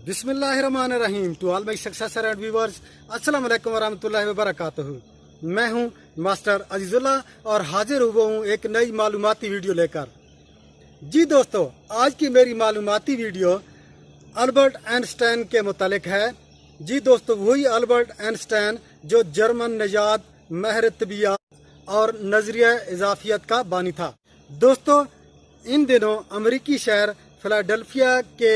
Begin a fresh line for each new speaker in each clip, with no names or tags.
बिस्मिल्लाहिर्रहमानिर्रहीम to all my successor and viewers, अस्सलाम वालेकुम वरहमतुल्लाहि वबरकातुहू। मैं हूं मास्टर अजीजुल्लाह और हाजिर हुआ हूं एक नई मालूमाती वीडियो लेकर। जी दोस्तों, आज की मेरी मालूमाती वीडियो अल्बर्ट आइंस्टाइन के मुतालिक है। जी दोस्तों, वही अल्बर्ट आइंस्टाइन जो जर्मन निजात, महर तबियत और नजरिया इजाफियत का बानी था। दोस्तों, इन दिनों अमेरिकी शहर फिलाडेल्फिया के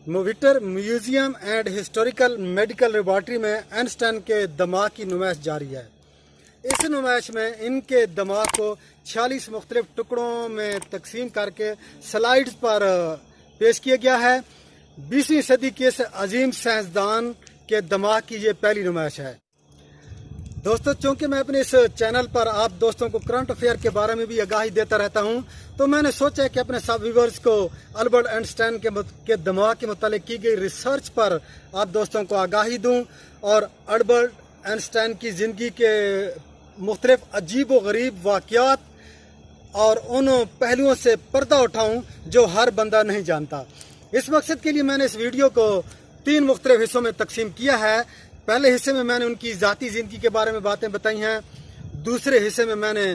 मोविटर museum and historical medical laboratory में आइंस्टाइन के दिमाग की नुमाइश जारी है। इस नुमाइश में इनके दिमाग को 46 मुख्तलिफ टुकड़ों में तकसीम करके स्लाइड्स पर पेश किया गया है। 20वीं सदी के इस अजीम साइंसदान के दिमाग की ये पहली नुमाइश है। दोस्तों, चूंकि मैं अपने इस चैनल पर आप दोस्तों को करंट अफेयर के बारे में भी आगाही देता रहता हूं, तो मैंने सोचा कि अपने सब व्यूवर्स को अल्बर्ट आइंस्टाइन के दिमाग के मुतालिक की गई रिसर्च पर आप दोस्तों को आगाही दूं और अल्बर्ट आइंस्टाइन की ज़िंदगी के मुख्तलिफ अजीब व गरीब वाक़यात और उन पहलुओं से पर्दा उठाऊं जो हर बंदा नहीं जानता। इस मकसद के लिए मैंने इस वीडियो को 3 मुख्तलिफ हिस्सों में तकसीम किया है। पहले हिस्से में मैंने उनकी ज़ाती ज़िंदगी के बारे में बातें बताई हैं। दूसरे हिस्से में मैंने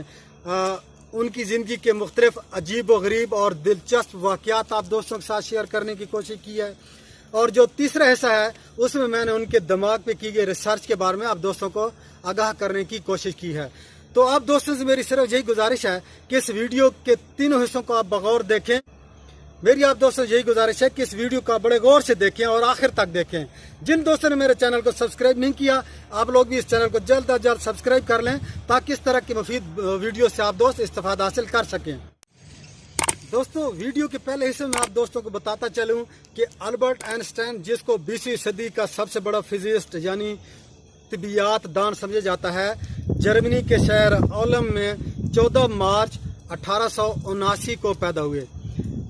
उनकी ज़िंदगी के मुख्तलिफ अजीब व गरीब और दिलचस्प वाक़यात आप दोस्तों के साथ शेयर करने की कोशिश की है। और जो तीसरा हिस्सा है उसमें मैंने उनके दिमाग पे की गई रिसर्च के बारे में आप दोस्तों को आगाह करने की कोशिश की है। तो आप दोस्तों से मेरी सिर्फ यही गुजारिश है कि इस वीडियो के तीनों हिस्सों को आप बगौर देखें। मेरी आप दोस्तों से यही गुजारिश है कि इस वीडियो को बड़े गौर से देखें और आखिर तक देखें। जिन दोस्तों ने मेरे चैनल को सब्सक्राइब नहीं किया, आप लोग भी इस चैनल को जल्द अज जल्द सब्सक्राइब कर लें ताकि इस तरह की मुफीद वीडियो से आप दोस्त इस्तेफादा हासिल कर सकें। दोस्तों, वीडियो के पहले हिस्से में आप दोस्तों को बताता चलूं कि अल्बर्ट आइंस्टाइन, जिसको 20वीं सदी का सबसे बड़ा फिजिस्ट यानी तिबियात दान समझा जाता है, जर्मनी के शहर ओलम में 14 मार्च 1879 को पैदा हुए।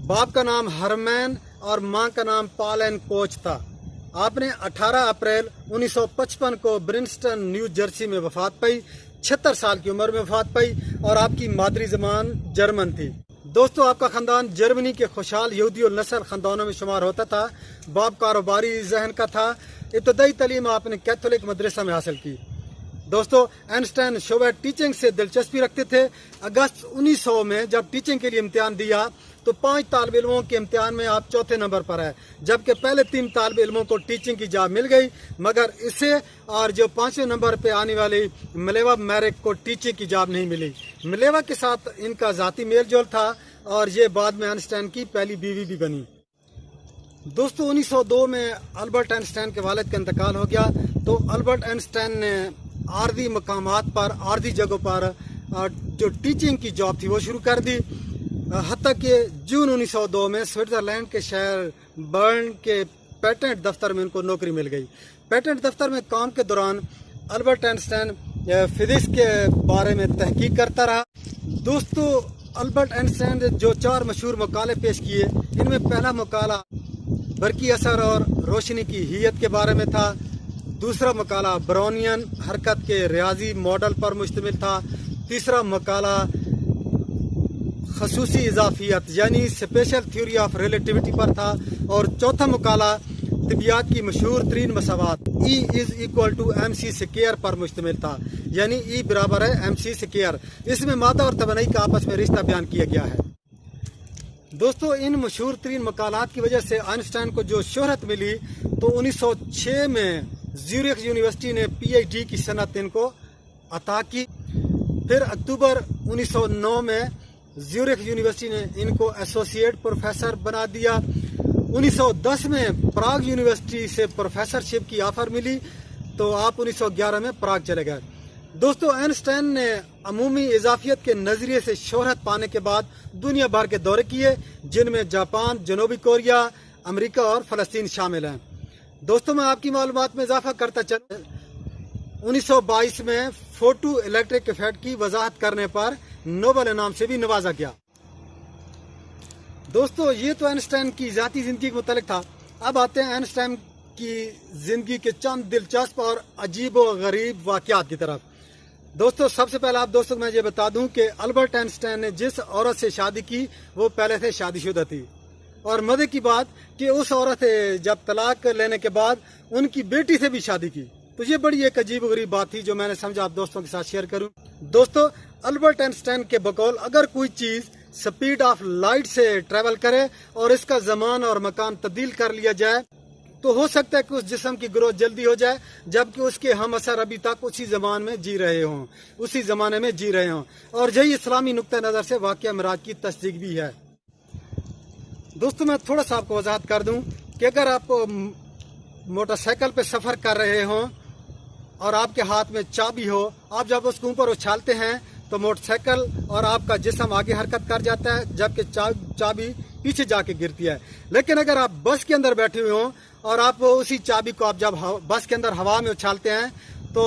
बाप का नाम हरमैन और मां का नाम पॉल एन कोच था। आपने 18 अप्रैल 1955 को ब्रिंस्टन न्यू जर्सी में वफात पाई। 76 साल की उम्र में वफात पाई और आपकी मादरी ज़बान जर्मन थी। दोस्तों, आपका ख़ानदान जर्मनी के खुशहाल यहूदी और नस्ल ख़ानदानों में शुमार होता था। बाप कारोबारी जहन का था। इब्तदाई तालीम आपने कैथोलिक मदरसा में हासिल की। दोस्तों, आइंस्टाइन शोबे टीचिंग से दिलचस्पी रखते थे। अगस्त 1900 में जब टीचिंग के लिए इम्तिहान दिया तो 5 तालिब इल्मों के इम्तिहान में आप चौथे नंबर पर है, जबकि पहले 3 तालिब इल्मों को टीचिंग की जॉब मिल गई, मगर इसे और जो 5वें नंबर पे आने वाली मिलेवा मैरिक को टीचिंग की जॉब नहीं मिली। मिलेवा के साथ इनका ज़ाती मेल जोल था और ये बाद में आइंस्टाइन की पहली बीवी भी बनी। दोस्तों, 1902 में अल्बर्ट आइंस्टाइन के वालिद का इंतकाल हो गया, तो अल्बर्ट आइंस्टाइन ने आर्दी मकामात पर, आर्दी जगहों पर जो टीचिंग की जॉब थी वो शुरू कर दी। हत्ता कि जून 1902 में स्विट्ज़रलैंड के शहर बर्न के पेटेंट दफ्तर में उनको नौकरी मिल गई। पेटेंट दफ्तर में काम के दौरान अल्बर्ट आइंस्टाइन फिजिक्स के बारे में तहकीक करता रहा। दोस्तों, अल्बर्ट आइंस्टाइन ने जो 4 मशहूर मकाले पेश किए, इनमें पहला मकाला बरकी असर और रोशनी की हियत के बारे में था। दूसरा मकाला ब्राउनियन हरकत के रियाजी मॉडल पर मुश्तमिल था। तीसरा मकाला खसूसी इजाफियत यानी स्पेशल थ्योरी ऑफ रिलेटिविटी पर था। और चौथा मकाला तिबियात की मशहूर तरीन मसावात E=mc² पर मुश्तमिल था, यानी E बराबर है mc²। इसमें मादा और तबनई का आपस में रिश्ता बयान किया गया है। दोस्तों, इन मशहूर तरीन मकालात की वजह से आइंस्टाइन को जो शोहरत मिली, तो 1906 में ज्यूरिख यूनिवर्सिटी ने PhD की सनत इनको अता की। फिर अक्टूबर 1909 में ज्यूरिख यूनिवर्सिटी ने इनको एसोसिएट प्रोफेसर बना दिया। 1910 में प्राग यूनिवर्सिटी से प्रोफेसरशिप की ऑफर मिली, तो आप 1911 में प्राग चले गए। दोस्तों, आइंस्टाइन ने अमूमी इजाफियत के नज़रिए से शोहरत पाने के बाद दुनिया भर के दौरे किए, जिनमें जापान, जनूबी कोरिया, अमेरिका और फ़लस्तीन शामिल हैं। दोस्तों, मैं आपकी मालूमात में इजाफा करता चलूं, 1922 में फोटो इलेक्ट्रिक इफेक्ट की वजाहत करने पर नोबेल इनाम से भी नवाजा गया। दोस्तों, ये तो आइंस्टाइन की ज़ाती ज़िंदगी के मुतालिक था। अब आते हैं आइंस्टाइन की ज़िंदगी के चंद दिलचस्प और अजीब व गरीब वाक़यात की तरफ। दोस्तों, सबसे पहले आप दोस्तों को मैं ये बता दूं कि अल्बर्ट आइंस्टाइन ने जिस औरत से शादी की वो पहले से शादीशुदा थी और मजे की बात कि उस औरत जब तलाक लेने के बाद उनकी बेटी से भी शादी की। तो ये बड़ी एक अजीब गरीब बात थी जो मैंने समझा आप दोस्तों के साथ शेयर करूं। दोस्तों, अल्बर्ट आइंस्टाइन के बकौल अगर कोई चीज स्पीड ऑफ लाइट से ट्रेवल करे और इसका जमान और मकान तब्दील कर लिया जाए तो हो सकता है कि उस जिस्म की ग्रोथ जल्दी हो जाए, जबकि उसके हम असर अभी तक उसी जमाने में जी रहे हों। और यही इस्लामी नुक्ता नज़र से वाक़या मिराज की तस्दीक भी है। दोस्तों, मैं थोड़ा सा आपको वजाहत कर दूं कि अगर आप मोटरसाइकिल पे सफ़र कर रहे हों और आपके हाथ में चाबी हो, आप जब उसको ऊपर उछालते हैं तो मोटरसाइकिल और आपका जिस्म आगे हरकत कर जाता है, जबकि चाबी पीछे जाके गिरती है। लेकिन अगर आप बस के अंदर बैठे हुए हों और आप उसी चाबी को आप जब बस के अंदर हवा में उछालते हैं तो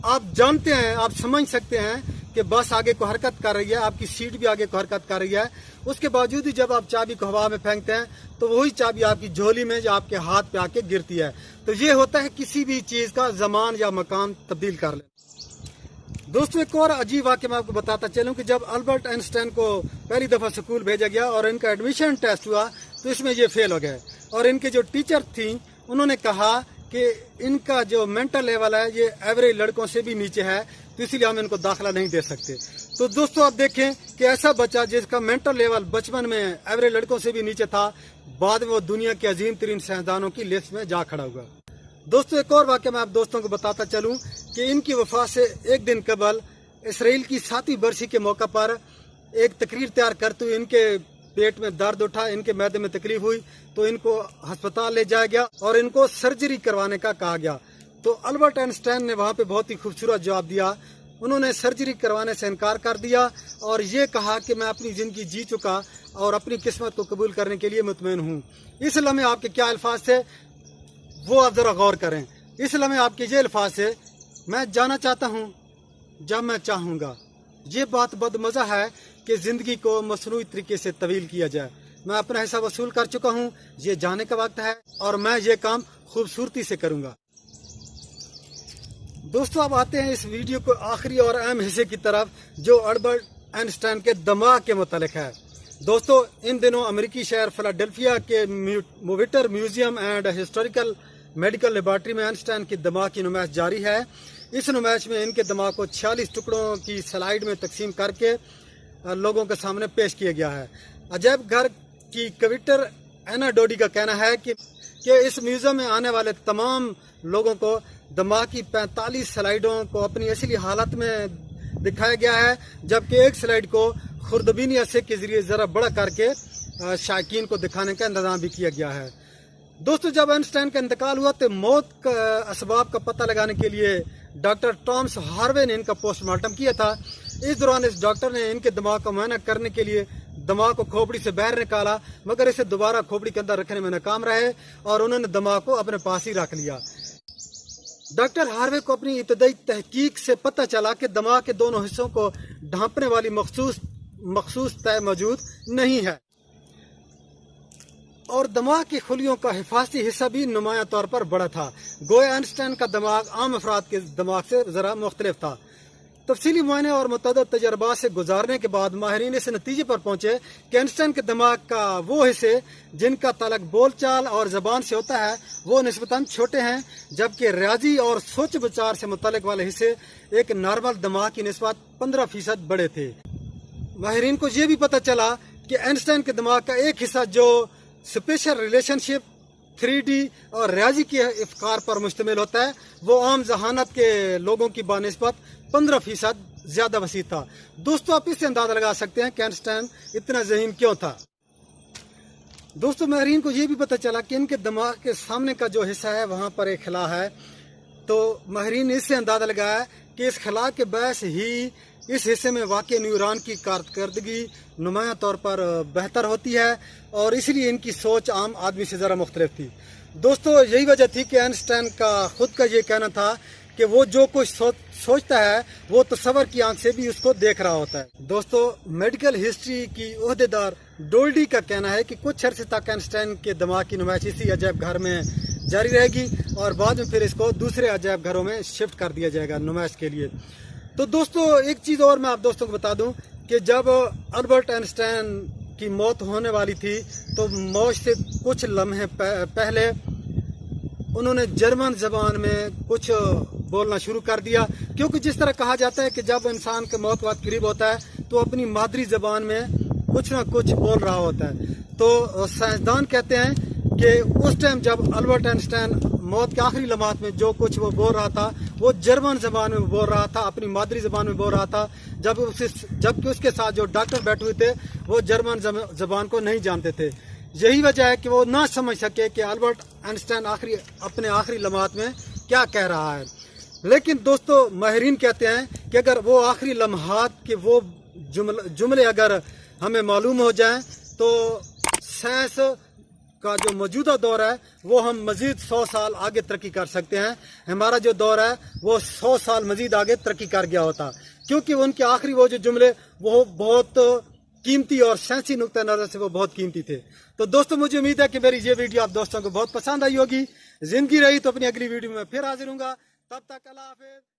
आप जानते हैं, आप समझ सकते हैं कि बस आगे को हरकत कर रही है, आपकी सीट भी आगे को हरकत कर रही है। उसके बावजूद ही जब आप चाबी को हवा में फेंकते हैं तो वही चाबी आपकी झोली में जो आपके हाथ पे आके गिरती है। तो ये होता है किसी भी चीज़ का जमान या मकान तब्दील कर ले। दोस्तों, एक और अजीब वाक़या मैं आपको बताता चलूं कि जब अल्बर्ट आइंस्टाइन को पहली दफ़ा स्कूल भेजा गया और इनका एडमिशन टेस्ट हुआ तो इसमें ये फेल हो गए। और इनके जो टीचर थी उन्होंने कहा कि इनका जो मेंटल लेवल है ये एवरेज लड़कों से भी नीचे है, तो इसीलिए हम इनको दाखिला नहीं दे सकते। तो दोस्तों, आप देखें कि ऐसा बच्चा जिसका मेंटल लेवल बचपन में एवरेज लड़कों से भी नीचे था, बाद में वो दुनिया के अजीम तरीन साइंसदानों की लिस्ट में जा खड़ा हुआ। दोस्तों, एक और वाक़या मैं आप दोस्तों को बताता चलूं कि इनकी वफात से एक दिन कबल इसराइल की 7वीं बरसी के मौका पर एक तकरीर तैयार करते हुए इनके पेट में दर्द उठा, इनके मैदे में तकलीफ हुई, तो इनको अस्पताल ले जाया गया और इनको सर्जरी करवाने का कहा गया। तो अल्बर्ट आइंस्टाइन ने वहाँ पे बहुत ही खूबसूरत जवाब दिया। उन्होंने सर्जरी करवाने से इनकार कर दिया और ये कहा कि मैं अपनी ज़िंदगी जी चुका और अपनी किस्मत को कबूल करने के लिए मुतमईन हूँ। इस लम्हे आपके क्या अल्फाज थे वो आप ज़रा गौर करें। इस लम्हे आपके ये अल्फाज थे, मैं जाना चाहता हूँ जब मैं चाहूँगा। ये बात बदमज़ा है कि ज़िंदगी को मसनूई तरीके से तवील किया जाए। मैं अपना हिस्सा वसूल कर चुका हूँ, ये जाने का वक्त है और मैं ये काम खूबसूरती से करूँगा। दोस्तों, अब आते हैं इस वीडियो को आखिरी और अहम हिस्से की तरफ जो अल्बर्ट आइंस्टाइन के दिमाग के मुतालिक है। दोस्तों, इन दिनों अमेरिकी शहर फिलाडेल्फिया के मोविटर museum and historical medical laboratory में आइंस्टाइन की दिमाग की नुमाइश जारी है। इस नुमाइश में इनके दिमाग को 46 टुकड़ों की स्लाइड में तकसीम करके लोगों के सामने पेश किया गया है। अजैब घर की कविटर एना डोडी का कहना है कि इस म्यूजियम में आने वाले तमाम लोगों को दिमाग की 45 स्लाइडों को अपनी असली हालत में दिखाया गया है, जबकि एक स्लाइड को खुर्दबीनी असे के जरिए ज़रा बड़ा करके शायकीन को दिखाने का इंतजाम भी किया गया है। दोस्तों, जब आइंस्टाइन का इंतकाल हुआ तो मौत का असबाब का पता लगाने के लिए डॉक्टर टॉमस हार्वे ने इनका पोस्टमार्टम किया था। इस दौरान इस डॉक्टर ने इनके दिमाग का मुआयना करने के लिए दिमाग को खोपड़ी से बाहर निकाला, मगर इसे दोबारा खोपड़ी के अंदर रखने में नाकाम रहे और उन्होंने दिमाग को अपने पास ही रख लिया। डॉक्टर हार्वे को अपनी इब्तदाई तहकीक से पता चला कि दिमाग के दोनों हिस्सों को ढांपने वाली मखसूस तय मौजूद नहीं है और दिमाग की खुलियों का हिफाजती हिस्सा भी नुमाया तौर पर बड़ा था। गोया आइंस्टाइन का दिमाग आम अफराद के दिमाग से ज़रा मुख्तलिफ था। तफसीली मुआयने और मुतअद्दिद तजर्बात से गुजारने के बाद माहिरीन इस नतीजे पर पहुंचे कि आइंस्टाइन के दिमाग का वो हिस्से जिनका ताल्लुक बोलचाल और ज़बान से होता है वो निस्बतन छोटे हैं, जबकि रियाजी और सोच विचार से मुतल्लिक वाले हिस्से एक नॉर्मल दिमाग की निस्बत 15% बड़े थे। माहिरीन को ये भी पता चला कि आइंस्टाइन के दिमाग का एक हिस्सा जो स्पेशल रिलेशनशिप, 3D और रियाजी के अफकार पर मुश्तमिल होता है वो आम जहानत के लोगों की बानिस्बत 15% ज्यादा वसी था। दोस्तों, आप इससे अंदाजा लगा सकते हैं कि आइंस्टाइन इतना ज़हीन क्यों था। दोस्तों, माहिरीन को ये भी पता चला कि इनके दिमाग के सामने का जो हिस्सा है वहाँ पर एक खला है। तो माहिरीन ने इससे अंदाजा लगाया कि इस खला के बहस ही इस हिस्से में वाक़ई न्यूरॉन की कारकर्दगी नुमाया तौर पर बेहतर होती है और इसलिए इनकी सोच आम आदमी से ज़रा मुख्तलिफ थी। दोस्तों, यही वजह थी कि आइंस्टाइन का खुद का ये कहना था कि वो जो कुछ सोचता है वो तस्वर की आंख से भी उसको देख रहा होता है। दोस्तों, मेडिकल हिस्ट्री की ओहदेदार डोल्डी का कहना है कि कुछ अर्से तक आइंस्टाइन के दिमाग की नुमाइश इसी अजायब घर में जारी रहेगी और बाद में फिर इसको दूसरे अजायब घरों में शिफ्ट कर दिया जाएगा नुमाइश के लिए। तो दोस्तों, एक चीज़ और मैं आप दोस्तों को बता दूं कि जब अल्बर्ट आइंस्टाइन की मौत होने वाली थी तो मौत से कुछ लम्हे पहले उन्होंने जर्मन ज़बान में कुछ बोलना शुरू कर दिया, क्योंकि जिस तरह कहा जाता है कि जब इंसान के मौत वक्त करीब होता है तो अपनी मादरी ज़बान में कुछ ना कुछ बोल रहा होता है। तो साइंसदान कहते हैं कि उस टाइम जब अल्बर्ट आइंस्टाइन मौत के आखिरी लम्हात में जो कुछ वो बोल रहा था वो जर्मन ज़बान में बोल रहा था, अपनी मादरी ज़बान में बोल रहा था, जबकि उसके साथ जो डॉक्टर बैठे हुए थे वो जर्मन ज़बान को नहीं जानते थे। यही वजह है कि वो ना समझ सके कि अल्बर्ट आइंस्टाइन अपने आखिरी लम्हात में क्या कह रहा है। लेकिन दोस्तों माहिरीन कहते हैं कि अगर वो आखिरी लम्हात के वो जुमले अगर हमें मालूम हो जाएं तो साइंस का जो मौजूदा दौर है वो हम मजीद 100 साल आगे तरक्की कर सकते हैं। हमारा जो दौर है वो 100 साल मजीद आगे तरक्की कर गया होता, क्योंकि उनके आखिरी वो जो जुमले वो बहुत कीमती और साइंसी नुक्ता नज़र से वो बहुत कीमती थे। तो दोस्तों मुझे उम्मीद है कि मेरी ये वीडियो आप दोस्तों को बहुत पसंद आई होगी। जिंदगी रही तो अपनी अगली वीडियो में फिर हाजिर हूँगा। तब तक अल्लाह हाफिज़।